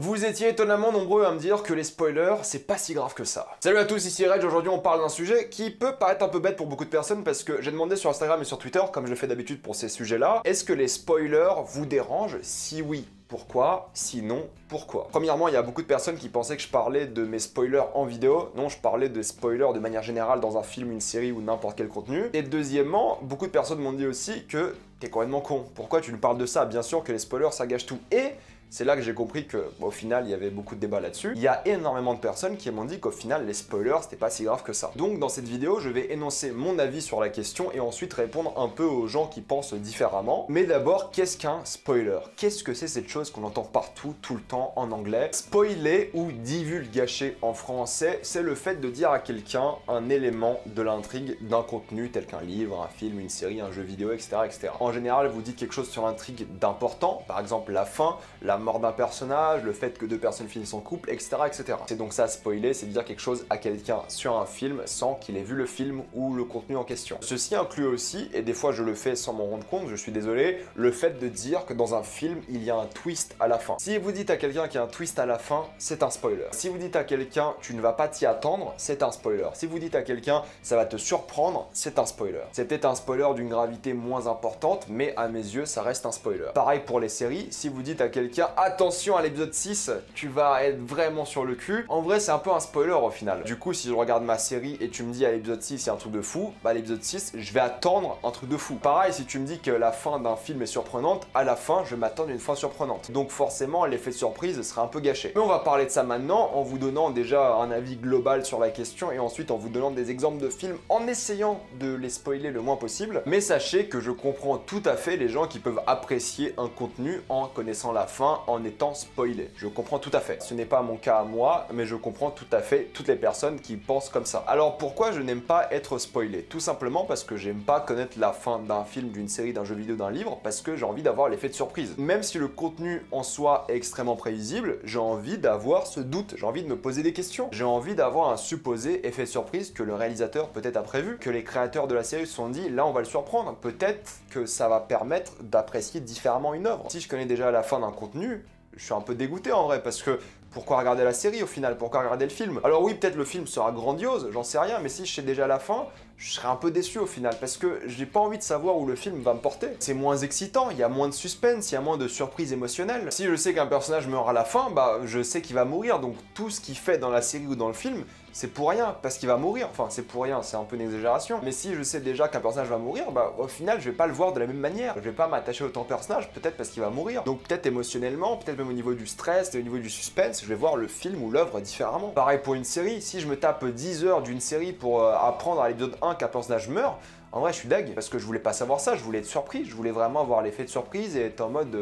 Vous étiez étonnamment nombreux à me dire que les spoilers, c'est pas si grave que ça. Salut à tous, ici Reg, aujourd'hui on parle d'un sujet qui peut paraître un peu bête pour beaucoup de personnes parce que j'ai demandé sur Instagram et sur Twitter, comme je le fais d'habitude pour ces sujets-là, est-ce que les spoilers vous dérangent? Si oui, pourquoi? Sinon, pourquoi? Premièrement, il y a beaucoup de personnes qui pensaient que je parlais de mes spoilers en vidéo. Non, je parlais de spoilers de manière générale dans un film, une série ou n'importe quel contenu. Et deuxièmement, beaucoup de personnes m'ont dit aussi que t'es complètement con. Pourquoi tu nous parles de ça? Bien sûr que les spoilers, ça gâche tout. Et c'est là que j'ai compris que, au final, il y avait beaucoup de débats là-dessus. Il y a énormément de personnes qui m'ont dit qu'au final, les spoilers, c'était pas si grave que ça. Donc, dans cette vidéo, je vais énoncer mon avis sur la question et ensuite répondre un peu aux gens qui pensent différemment. Mais d'abord, qu'est-ce qu'un spoiler? Qu'est-ce que c'est cette chose qu'on entend partout, tout le temps, en anglais? Spoiler ou divulgacher en français, c'est le fait de dire à quelqu'un un élément de l'intrigue d'un contenu tel qu'un livre, un film, une série, un jeu vidéo, etc., etc. En général, vous dites quelque chose sur l'intrigue d'important, par exemple la fin, la mort d'un personnage, le fait que deux personnes finissent en couple, etc., etc. C'est donc ça, spoiler, c'est dire quelque chose à quelqu'un sur un film sans qu'il ait vu le film ou le contenu en question. Ceci inclut aussi, et des fois je le fais sans m'en rendre compte, je suis désolé, le fait de dire que dans un film, il y a un twist à la fin. Si vous dites à quelqu'un qu'il y a un twist à la fin, c'est un spoiler. Si vous dites à quelqu'un tu ne vas pas t'y attendre, c'est un spoiler. Si vous dites à quelqu'un ça va te surprendre, c'est un spoiler. C'est peut-être un spoiler d'une gravité moins importante, mais à mes yeux, ça reste un spoiler. Pareil pour les séries, si vous dites à quelqu'un attention à l'épisode 6, tu vas être vraiment sur le cul. En vrai, c'est un peu un spoiler au final. Du coup, si je regarde ma série et tu me dis à l'épisode 6, il y a un truc de fou, bah à l'épisode 6, je vais attendre un truc de fou. Pareil, si tu me dis que la fin d'un film est surprenante, à la fin, je vais m'attendre à une fin surprenante. Donc forcément, l'effet de surprise sera un peu gâché. Mais on va parler de ça maintenant en vous donnant déjà un avis global sur la question et ensuite en vous donnant des exemples de films en essayant de les spoiler le moins possible. Mais sachez que je comprends tout à fait les gens qui peuvent apprécier un contenu en connaissant la fin, en étant spoilé. Je comprends tout à fait. Ce n'est pas mon cas à moi, mais je comprends tout à fait toutes les personnes qui pensent comme ça. Alors pourquoi je n'aime pas être spoilé? Tout simplement parce que j'aime pas connaître la fin d'un film, d'une série, d'un jeu vidéo, d'un livre, parce que j'ai envie d'avoir l'effet de surprise. Même si le contenu en soi est extrêmement prévisible, j'ai envie d'avoir ce doute, j'ai envie de me poser des questions, j'ai envie d'avoir un supposé effet de surprise que le réalisateur peut-être a prévu, que les créateurs de la série se sont dit là on va le surprendre. Peut-être que ça va permettre d'apprécier différemment une œuvre. Si je connais déjà la fin d'un contenu, je suis un peu dégoûté en vrai, parce que pourquoi regarder la série au final? Pourquoi regarder le film? Alors oui, peut-être le film sera grandiose, j'en sais rien, mais si je sais déjà la fin, je serais un peu déçu au final, parce que j'ai pas envie de savoir où le film va me porter. C'est moins excitant, il y a moins de suspense, il y a moins de surprise émotionnelle. Si je sais qu'un personnage meurt à la fin, bah je sais qu'il va mourir, donc tout ce qu'il fait dans la série ou dans le film, c'est pour rien, parce qu'il va mourir. Enfin, c'est pour rien, c'est un peu une exagération. Mais si je sais déjà qu'un personnage va mourir, bah au final, je vais pas le voir de la même manière. Je vais pas m'attacher autant au personnage, peut-être parce qu'il va mourir. Donc peut-être émotionnellement, peut-être même au niveau du stress, au niveau du suspense, je vais voir le film ou l'œuvre différemment. Pareil pour une série, si je me tape 10 heures d'une série pour apprendre à l'épisode 1 qu'un personnage meurt, en vrai, je suis deg, parce que je voulais pas savoir ça, je voulais être surpris, je voulais vraiment avoir l'effet de surprise et être en mode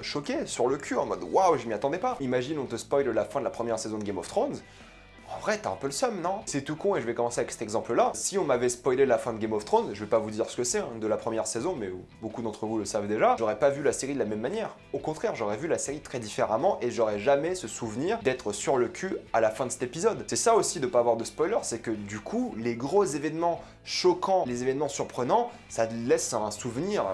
choqué, sur le cul, en mode waouh, je m'y attendais pas. Imagine, on te spoil la fin de la première saison de Game of Thrones. En vrai, t'as un peu le seum, non? C'est tout con et je vais commencer avec cet exemple-là. Si on m'avait spoilé la fin de Game of Thrones, je vais pas vous dire ce que c'est, hein, de la première saison, mais beaucoup d'entre vous le savent déjà, j'aurais pas vu la série de la même manière. Au contraire, j'aurais vu la série très différemment et j'aurais jamais ce souvenir d'être sur le cul à la fin de cet épisode. C'est ça aussi de pas avoir de spoiler, c'est que du coup, les gros événements choquants, les événements surprenants, ça te laisse un souvenir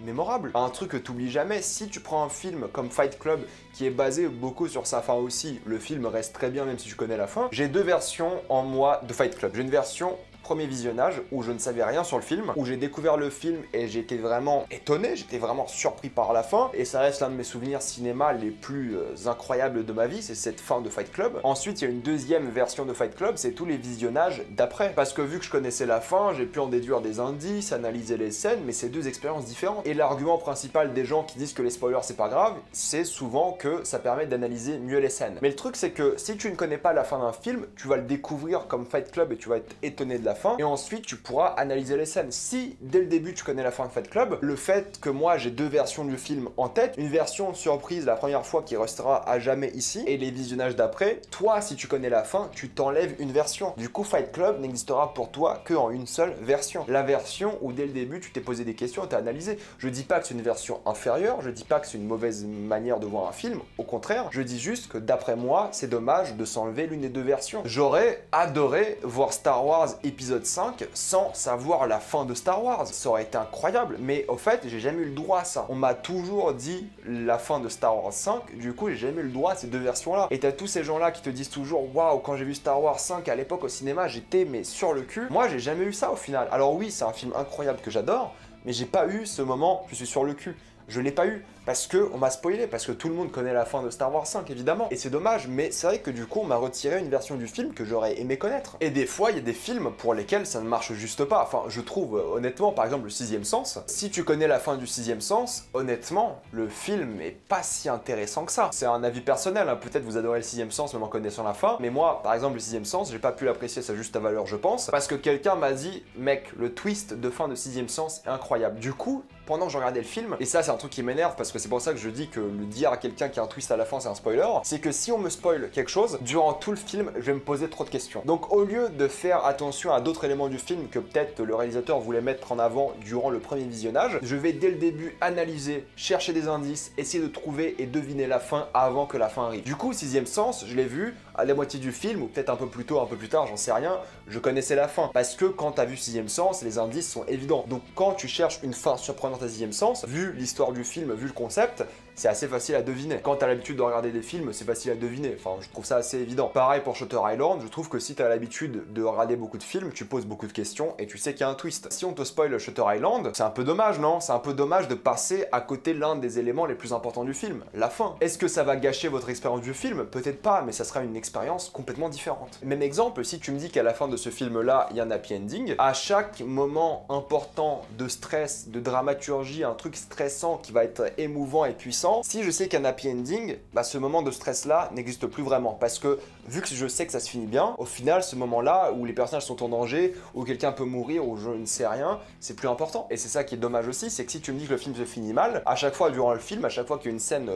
mémorable. Un truc que t'oublies jamais, si tu prends un film comme Fight Club qui est basé beaucoup sur sa fin aussi, le film reste très bien même si tu connais la fin. J'ai deux versions en moi de Fight Club. J'ai une version premier visionnage où je ne savais rien sur le film, où j'ai découvert le film et j'étais vraiment étonné, j'étais vraiment surpris par la fin et ça reste l'un de mes souvenirs cinéma les plus incroyables de ma vie, c'est cette fin de Fight Club. Ensuite il y a une deuxième version de Fight Club, c'est tous les visionnages d'après, parce que vu que je connaissais la fin, j'ai pu en déduire des indices, analyser les scènes, mais c'est deux expériences différentes. Et l'argument principal des gens qui disent que les spoilers c'est pas grave, c'est souvent que ça permet d'analyser mieux les scènes. Mais le truc c'est que si tu ne connais pas la fin d'un film, tu vas le découvrir comme Fight Club et tu vas être étonné de la fin, et ensuite tu pourras analyser les scènes. Si dès le début tu connais la fin de Fight Club, le fait que moi j'ai deux versions du film en tête, une version surprise la première fois qui restera à jamais ici, et les visionnages d'après, toi si tu connais la fin, tu t'enlèves une version. Du coup Fight Club n'existera pour toi que en une seule version. La version où dès le début tu t'es posé des questions et t'as analysé. Je dis pas que c'est une version inférieure, je dis pas que c'est une mauvaise manière de voir un film, au contraire, je dis juste que d'après moi, c'est dommage de s'enlever l'une des deux versions. J'aurais adoré voir Star Wars épisode l'épisode 5 sans savoir la fin de Star Wars. Ça aurait été incroyable, mais au fait, j'ai jamais eu le droit à ça. On m'a toujours dit la fin de Star Wars 5, du coup, j'ai jamais eu le droit à ces deux versions-là. Et t'as tous ces gens-là qui te disent toujours, waouh, quand j'ai vu Star Wars 5 à l'époque au cinéma, j'étais mais sur le cul. Moi, j'ai jamais eu ça au final. Alors oui, c'est un film incroyable que j'adore, mais j'ai pas eu ce moment, je suis sur le cul. Je l'ai pas eu, parce que on m'a spoilé, parce que tout le monde connaît la fin de Star Wars 5 évidemment, et c'est dommage, mais c'est vrai que du coup on m'a retiré une version du film que j'aurais aimé connaître. Et des fois il y a des films pour lesquels ça ne marche juste pas, enfin je trouve honnêtement, par exemple le Sixième Sens, si tu connais la fin du Sixième Sens, honnêtement, le film est pas si intéressant que ça. C'est un avis personnel, hein. Peut-être vous adorez le Sixième Sens même en connaissant la fin, mais moi par exemple le Sixième Sens, j'ai pas pu l'apprécier à sa juste valeur je pense, parce que quelqu'un m'a dit, mec, le twist de fin de Sixième Sens est incroyable. Du coup, pendant que je regardais le film, et ça c'est un truc qui m'énerve parce que c'est pour ça que je dis que le dire à quelqu'un qui a un twist à la fin c'est un spoiler, c'est que si on me spoil quelque chose, durant tout le film, je vais me poser trop de questions. Donc au lieu de faire attention à d'autres éléments du film que peut-être le réalisateur voulait mettre en avant durant le premier visionnage, je vais dès le début analyser, chercher des indices, essayer de trouver et deviner la fin avant que la fin arrive. Du coup, Sixième Sens, je l'ai vu à la moitié du film, ou peut-être un peu plus tôt, un peu plus tard, j'en sais rien, je connaissais la fin. Parce que quand t'as vu Sixième Sens, les indices sont évidents. Donc quand tu cherches une fin surprenante à Sixième Sens, vu l'histoire du film, vu le concept, c'est assez facile à deviner. Quand t'as l'habitude de regarder des films, c'est facile à deviner. Enfin, je trouve ça assez évident. Pareil pour Shutter Island, je trouve que si t'as l'habitude de regarder beaucoup de films, tu poses beaucoup de questions et tu sais qu'il y a un twist. Si on te spoil Shutter Island, c'est un peu dommage, non? C'est un peu dommage de passer à côté l'un des éléments les plus importants du film, la fin. Est-ce que ça va gâcher votre expérience du film? Peut-être pas, mais ça sera une expérience complètement différente. Même exemple, si tu me dis qu'à la fin de ce film-là, il y a un happy ending, à chaque moment important de stress, de dramaturgie, un truc stressant qui va être émouvant et puissant, si je sais qu'un happy ending, bah ce moment de stress là n'existe plus vraiment parce que vu que je sais que ça se finit bien, au final ce moment là où les personnages sont en danger, où quelqu'un peut mourir ou je ne sais rien, c'est plus important. Et c'est ça qui est dommage aussi, c'est que si tu me dis que le film se finit mal, à chaque fois durant le film, à chaque fois qu'il y a une scène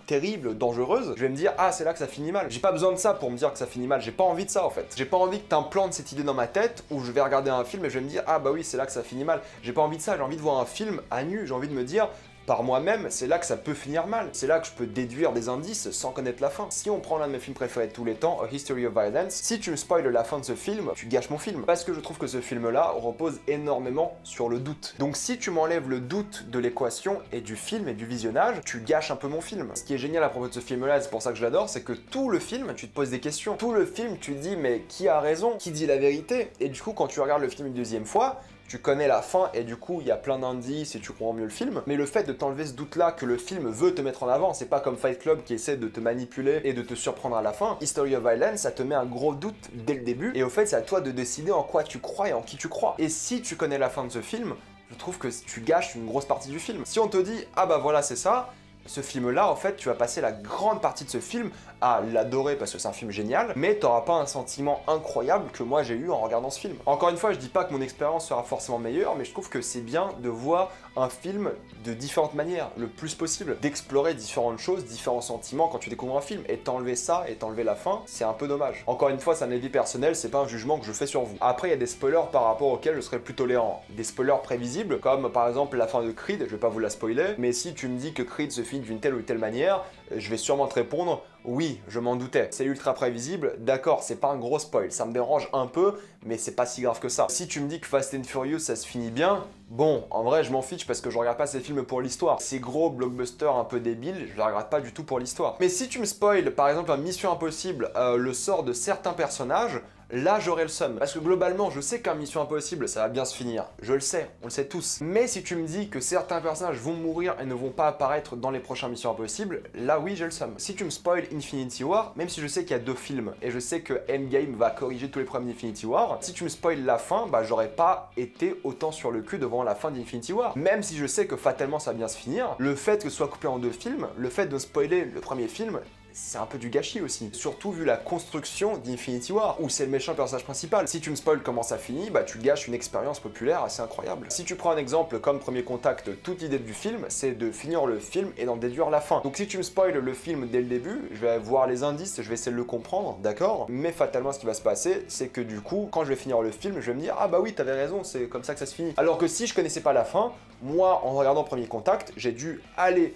terrible, dangereuse, je vais me dire ah c'est là que ça finit mal. J'ai pas besoin de ça pour me dire que ça finit mal, j'ai pas envie de ça en fait. J'ai pas envie que t'implantes cette idée dans ma tête où je vais regarder un film et je vais me dire ah bah oui c'est là que ça finit mal. J'ai pas envie de ça, j'ai envie de voir un film à nu, j'ai envie de me dire par moi-même, c'est là que ça peut finir mal. C'est là que je peux déduire des indices sans connaître la fin. Si on prend l'un de mes films préférés de tous les temps, A History of Violence, si tu me spoiles la fin de ce film, tu gâches mon film. Parce que je trouve que ce film-là repose énormément sur le doute. Donc si tu m'enlèves le doute de l'équation et du film et du visionnage, tu gâches un peu mon film. Ce qui est génial à propos de ce film-là, et c'est pour ça que je l'adore, c'est que tout le film, tu te poses des questions. Tout le film, tu te dis mais qui a raison? Qui dit la vérité? Et du coup, quand tu regardes le film une deuxième fois, tu connais la fin et du coup il y a plein d'indices et tu comprends mieux le film. Mais le fait de t'enlever ce doute-là que le film veut te mettre en avant, c'est pas comme Fight Club qui essaie de te manipuler et de te surprendre à la fin. History of Violence, ça te met un gros doute dès le début et au fait c'est à toi de décider en quoi tu crois et en qui tu crois. Et si tu connais la fin de ce film, je trouve que tu gâches une grosse partie du film. Si on te dit ah bah voilà c'est ça, ce film-là, en fait, tu vas passer la grande partie de ce film à l'adorer parce que c'est un film génial, mais t'auras pas un sentiment incroyable que moi j'ai eu en regardant ce film. Encore une fois, je dis pas que mon expérience sera forcément meilleure, mais je trouve que c'est bien de voir un film de différentes manières, le plus possible, d'explorer différentes choses, différents sentiments quand tu découvres un film, et t'enlever ça et t'enlever la fin, c'est un peu dommage. Encore une fois, c'est un avis personnel, c'est pas un jugement que je fais sur vous. Après, il y a des spoilers par rapport auxquels je serais plus tolérant. Des spoilers prévisibles, comme par exemple la fin de Creed, je vais pas vous la spoiler, mais si tu me dis que Creed se finit d'une telle ou telle manière, je vais sûrement te répondre oui, je m'en doutais. C'est ultra prévisible, d'accord, c'est pas un gros spoil, ça me dérange un peu, mais c'est pas si grave que ça. Si tu me dis que Fast and Furious ça se finit bien, bon, en vrai je m'en fiche parce que je regarde pas ces films pour l'histoire. Ces gros blockbusters un peu débiles, je les regarde pas du tout pour l'histoire. Mais si tu me spoil par exemple un Mission Impossible, le sort de certains personnages, là j'aurais le seum. Parce que globalement, je sais qu'un Mission Impossible, ça va bien se finir. Je le sais, on le sait tous. Mais si tu me dis que certains personnages vont mourir et ne vont pas apparaître dans les prochains Missions Impossibles, là oui, j'ai le seum. Si tu me spoil Infinity War, même si je sais qu'il y a 2 films, et je sais que Endgame va corriger tous les problèmes d'Infinity War, si tu me spoil la fin, bah j'aurais pas été autant sur le cul devant la fin d'Infinity War. Même si je sais que fatalement ça va bien se finir, le fait que ce soit coupé en 2 films, le fait de spoiler le premier film, c'est un peu du gâchis aussi. Surtout vu la construction d'Infinity War, où c'est le méchant personnage principal. Si tu me spoil comment ça finit, bah tu gâches une expérience populaire assez incroyable. Si tu prends un exemple comme Premier Contact, toute idée du film, c'est de finir le film et d'en déduire la fin. Donc si tu me spoil le film dès le début, je vais voir les indices, je vais essayer de le comprendre, d'accord? Mais fatalement ce qui va se passer, c'est que du coup, quand je vais finir le film, je vais me dire ah bah oui, t'avais raison, c'est comme ça que ça se finit. Alors que si je connaissais pas la fin, moi, en regardant Premier Contact, j'ai dû aller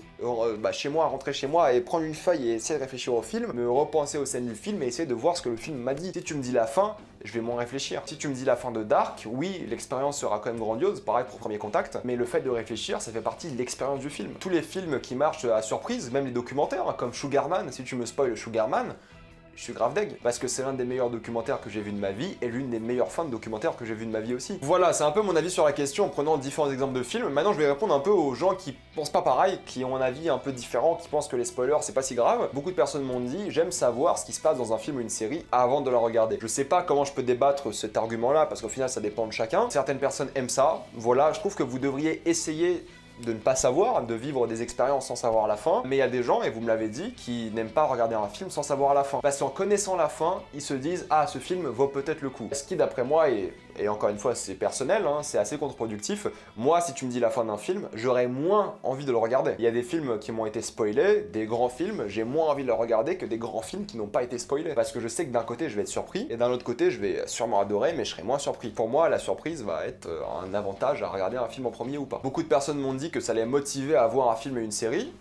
chez moi, rentrer chez moi et prendre une feuille et essayer de réfléchir au film, me repenser aux scènes du film et essayer de voir ce que le film m'a dit. Si tu me dis la fin, je vais moins réfléchir. Si tu me dis la fin de Dark, oui, l'expérience sera quand même grandiose, pareil pour Premier Contact, mais le fait de réfléchir, ça fait partie de l'expérience du film. Tous les films qui marchent à surprise, même les documentaires, hein, comme Sugarman, si tu me spoil Sugarman, je suis grave deg, parce que c'est l'un des meilleurs documentaires que j'ai vu de ma vie, et l'une des meilleures fins de documentaires que j'ai vu de ma vie aussi. Voilà, c'est un peu mon avis sur la question en prenant différents exemples de films. Maintenant, je vais répondre un peu aux gens qui pensent pas pareil, qui ont un avis un peu différent, qui pensent que les spoilers, c'est pas si grave. Beaucoup de personnes m'ont dit, j'aime savoir ce qui se passe dans un film ou une série avant de la regarder. Je sais pas comment je peux débattre cet argument-là, parce qu'au final, ça dépend de chacun. Certaines personnes aiment ça. Voilà, je trouve que vous devriez essayer de ne pas savoir, de vivre des expériences sans savoir la fin, mais il y a des gens, et vous me l'avez dit, qui n'aiment pas regarder un film sans savoir la fin. Parce qu'en connaissant la fin, ils se disent « Ah, ce film vaut peut-être le coup ». Ce qui, d'après moi, et encore une fois, c'est personnel, hein, c'est assez contre-productif. Moi, si tu me dis la fin d'un film, j'aurais moins envie de le regarder. Il y a des films qui m'ont été spoilés, des grands films, j'ai moins envie de le regarder que des grands films qui n'ont pas été spoilés. Parce que je sais que d'un côté, je vais être surpris, et d'un autre côté, je vais sûrement adorer, mais je serai moins surpris. Pour moi, la surprise va être un avantage à regarder un film en premier ou pas. Beaucoup de personnes m'ont dit que ça allait motiver à voir un film et une série.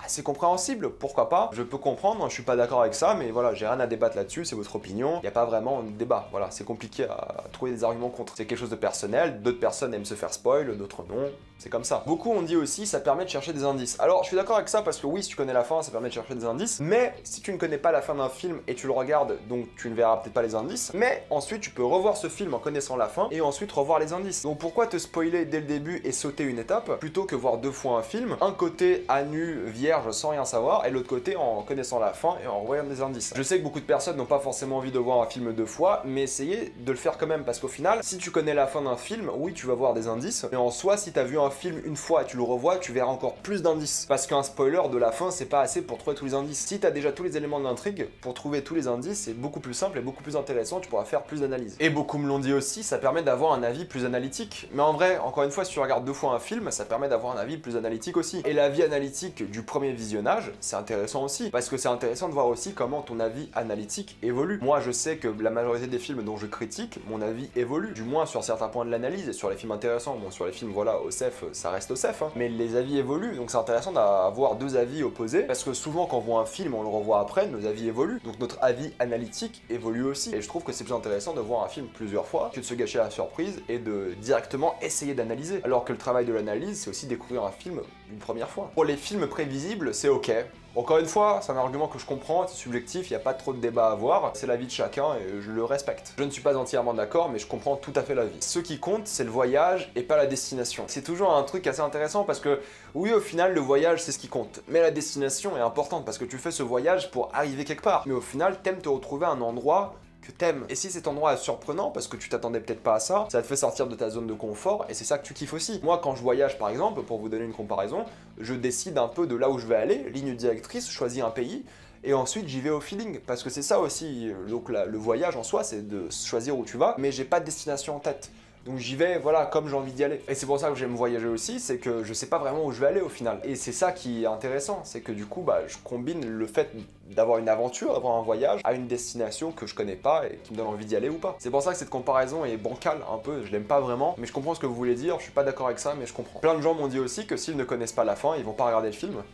C'est compréhensible, pourquoi pas, je peux comprendre, je suis pas d'accord avec ça, mais voilà, j'ai rien à débattre là-dessus, c'est votre opinion, il n'y a pas vraiment de débat, voilà, c'est compliqué à trouver des arguments contre. C'est quelque chose de personnel, d'autres personnes aiment se faire spoil, d'autres non, c'est comme ça. Beaucoup ont dit aussi, ça permet de chercher des indices. Alors, je suis d'accord avec ça, parce que oui, si tu connais la fin, ça permet de chercher des indices, mais si tu ne connais pas la fin d'un film et tu le regardes, donc tu ne verras peut-être pas les indices, mais ensuite tu peux revoir ce film en connaissant la fin, et ensuite revoir les indices. Donc pourquoi te spoiler dès le début et sauter une étape, plutôt que voir deux fois un film, un côté à nu, vierge, sans rien savoir, et l'autre côté en connaissant la fin et en voyant des indices. Je sais que beaucoup de personnes n'ont pas forcément envie de voir un film deux fois, mais essayez de le faire quand même, parce qu'au final, si tu connais la fin d'un film, oui, tu vas voir des indices, mais en soi, si t'as vu un film une fois et tu le revois, tu verras encore plus d'indices. Parce qu'un spoiler de la fin, c'est pas assez pour trouver tous les indices. Si t'as déjà tous les éléments de l'intrigue, pour trouver tous les indices, c'est beaucoup plus simple et beaucoup plus intéressant, tu pourras faire plus d'analyses. Et beaucoup me l'ont dit aussi, ça permet d'avoir un avis plus analytique. Mais en vrai, encore une fois, si tu regardes deux fois un film, ça permet d'avoir un avis plus analytique aussi. Et l'avis analytique du premier visionnage, c'est intéressant aussi, parce que c'est intéressant de voir aussi comment ton avis analytique évolue. Moi, je sais que la majorité des films dont je critique, mon avis évolue, du moins sur certains points de l'analyse, et sur les films intéressants. Bon, sur les films, voilà, OSEF, ça reste OSEF, hein. Mais les avis évoluent, donc c'est intéressant d'avoir deux avis opposés, parce que souvent, quand on voit un film, on le revoit après, nos avis évoluent, donc notre avis analytique évolue aussi. Et je trouve que c'est plus intéressant de voir un film plusieurs fois que de se gâcher la surprise et de directement essayer d'analyser. Alors que le travail de l'analyse, c'est aussi découvrir un film une première fois. Pour les films prévisibles, c'est ok. Encore une fois, c'est un argument que je comprends, c'est subjectif, il n'y a pas trop de débat à avoir, c'est l'avis de chacun et je le respecte. Je ne suis pas entièrement d'accord, mais je comprends tout à fait l'avis. Ce qui compte, c'est le voyage et pas la destination. C'est toujours un truc assez intéressant parce que, oui, au final, le voyage, c'est ce qui compte. Mais la destination est importante parce que tu fais ce voyage pour arriver quelque part. Mais au final, t'aimes te retrouver à un endroit que t'aimes. Et si cet endroit est surprenant parce que tu t'attendais peut-être pas à ça, ça te fait sortir de ta zone de confort et c'est ça que tu kiffes aussi. Moi, quand je voyage par exemple, pour vous donner une comparaison, je décide un peu de là où je vais aller, ligne directrice, je choisis un pays, et ensuite j'y vais au feeling, parce que c'est ça aussi, donc le voyage en soi, c'est de choisir où tu vas, mais j'ai pas de destination en tête. Donc j'y vais, voilà, comme j'ai envie d'y aller. Et c'est pour ça que j'aime voyager aussi, c'est que je sais pas vraiment où je vais aller au final. Et c'est ça qui est intéressant, c'est que du coup, bah, je combine le fait d'avoir une aventure, d'avoir un voyage, à une destination que je connais pas et qui me donne envie d'y aller ou pas. C'est pour ça que cette comparaison est bancale un peu, je l'aime pas vraiment, mais je comprends ce que vous voulez dire, je suis pas d'accord avec ça, mais je comprends. Plein de gens m'ont dit aussi que s'ils ne connaissent pas la fin, ils vont pas regarder le film.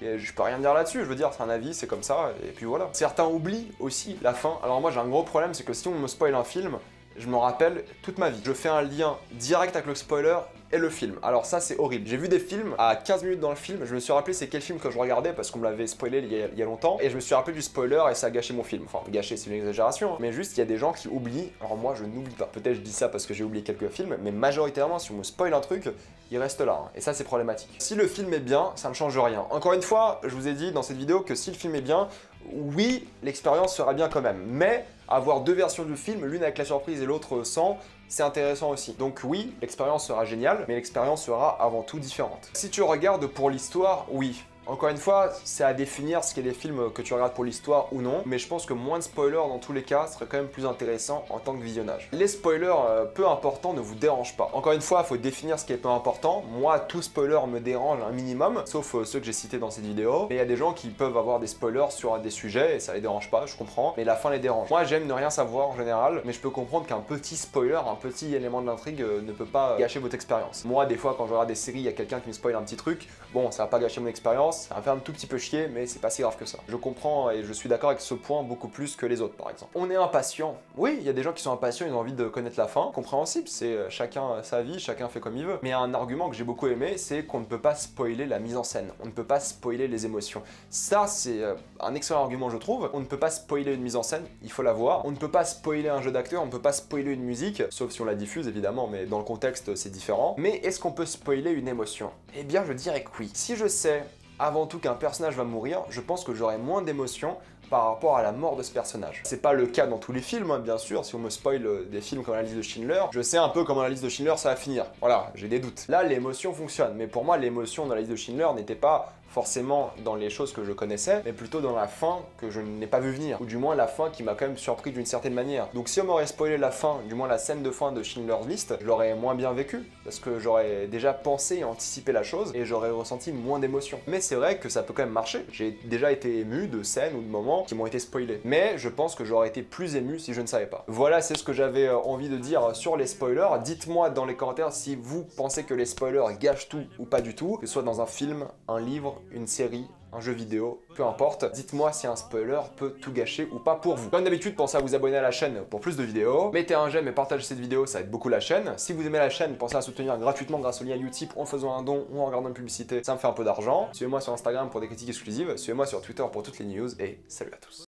Et je peux rien dire là-dessus, je veux dire, c'est un avis, c'est comme ça, et puis voilà. Certains oublient aussi la fin. Alors moi j'ai un gros problème, c'est que si on me spoil un film, je m'en rappelle toute ma vie. Je fais un lien direct avec le spoiler et le film. Alors ça c'est horrible. J'ai vu des films, à 15 minutes dans le film, je me suis rappelé c'est quel film que je regardais parce qu'on me l'avait spoilé il y a longtemps, et je me suis rappelé du spoiler et ça a gâché mon film. Enfin, gâché c'est une exagération, mais juste il y a des gens qui oublient, alors moi je n'oublie pas. Peut-être je dis ça parce que j'ai oublié quelques films, mais majoritairement si on me spoil un truc, il reste là, hein. Et ça c'est problématique. Si le film est bien, ça ne change rien. Encore une fois, je vous ai dit dans cette vidéo que si le film est bien, oui, l'expérience sera bien quand même, mais avoir deux versions du film, l'une avec la surprise et l'autre sans, c'est intéressant aussi. Donc oui, l'expérience sera géniale, mais l'expérience sera avant tout différente. Si tu regardes pour l'histoire, oui. Encore une fois, c'est à définir ce qu'est des films que tu regardes pour l'histoire ou non, mais je pense que moins de spoilers dans tous les cas serait quand même plus intéressant en tant que visionnage. Les spoilers peu importants ne vous dérangent pas. Encore une fois, il faut définir ce qui est peu important. Moi, tout spoiler me dérange un minimum, sauf ceux que j'ai cités dans cette vidéo. Mais il y a des gens qui peuvent avoir des spoilers sur des sujets et ça les dérange pas, je comprends, mais la fin les dérange. Moi, j'aime ne rien savoir en général, mais je peux comprendre qu'un petit spoiler, un petit élément de l'intrigue ne peut pas gâcher votre expérience. Moi, des fois, quand je regarde des séries, il y a quelqu'un qui me spoil un petit truc, bon, ça va pas gâcher mon expérience, ça va faire un tout petit peu chier, mais c'est pas si grave que ça. Je comprends et je suis d'accord avec ce point beaucoup plus que les autres, par exemple. On est impatient. Oui, il y a des gens qui sont impatients, ils ont envie de connaître la fin. Compréhensible, c'est chacun sa vie, chacun fait comme il veut. Mais un argument que j'ai beaucoup aimé, c'est qu'on ne peut pas spoiler la mise en scène. On ne peut pas spoiler les émotions. Ça, c'est un excellent argument, je trouve. On ne peut pas spoiler une mise en scène, il faut la voir. On ne peut pas spoiler un jeu d'acteur, on ne peut pas spoiler une musique, sauf si on la diffuse, évidemment, mais dans le contexte, c'est différent. Mais est-ce qu'on peut spoiler une émotion? Eh bien, je dirais que oui. Si je sais avant tout qu'un personnage va mourir, je pense que j'aurai moins d'émotion par rapport à la mort de ce personnage. C'est pas le cas dans tous les films, hein, bien sûr. Si on me spoil des films comme la liste de Schindler, je sais un peu comment la liste de Schindler ça va finir. Voilà, j'ai des doutes. Là, l'émotion fonctionne, mais pour moi, l'émotion dans la liste de Schindler n'était pas forcément dans les choses que je connaissais, mais plutôt dans la fin que je n'ai pas vu venir, ou du moins la fin qui m'a quand même surpris d'une certaine manière. Donc si on m'aurait spoilé la fin, du moins la scène de fin de Schindler's List, je l'aurais moins bien vécu, parce que j'aurais déjà pensé et anticipé la chose, et j'aurais ressenti moins d'émotion. Mais c'est vrai que ça peut quand même marcher. J'ai déjà été ému de scènes ou de moments qui m'ont été spoilés. Mais je pense que j'aurais été plus ému si je ne savais pas. Voilà, c'est ce que j'avais envie de dire sur les spoilers. Dites-moi dans les commentaires si vous pensez que les spoilers gâchent tout ou pas du tout, que ce soit dans un film, un livre, une série, un jeu vidéo, peu importe. Dites-moi si un spoiler peut tout gâcher ou pas pour vous. Comme d'habitude, pensez à vous abonner à la chaîne pour plus de vidéos. Mettez un j'aime et partagez cette vidéo, ça aide beaucoup la chaîne. Si vous aimez la chaîne, pensez à soutenir gratuitement grâce au lien Utip en faisant un don ou en regardant une publicité, ça me fait un peu d'argent. Suivez-moi sur Instagram pour des critiques exclusives, suivez-moi sur Twitter pour toutes les news et salut à tous.